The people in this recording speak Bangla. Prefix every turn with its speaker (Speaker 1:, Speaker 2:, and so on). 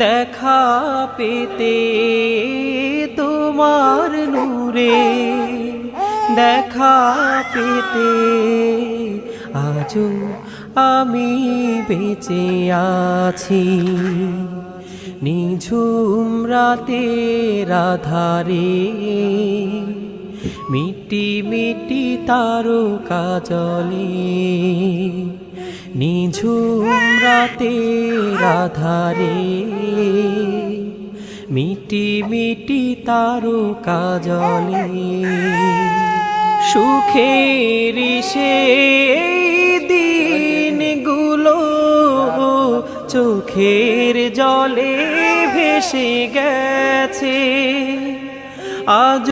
Speaker 1: দেখা পেতে তোমার নূরে দেখা পেতে আজও আমি বেঁচে আছি। নিঝুম রাতের আধারে মিটি মিটি তারকা জ্বলে, নিঝুম রাতের আধারে মিটি মিটি তারকা জ্বলে। সুখের সেই দিনগুলো চোখের জলে ভেসে গেছে, আজ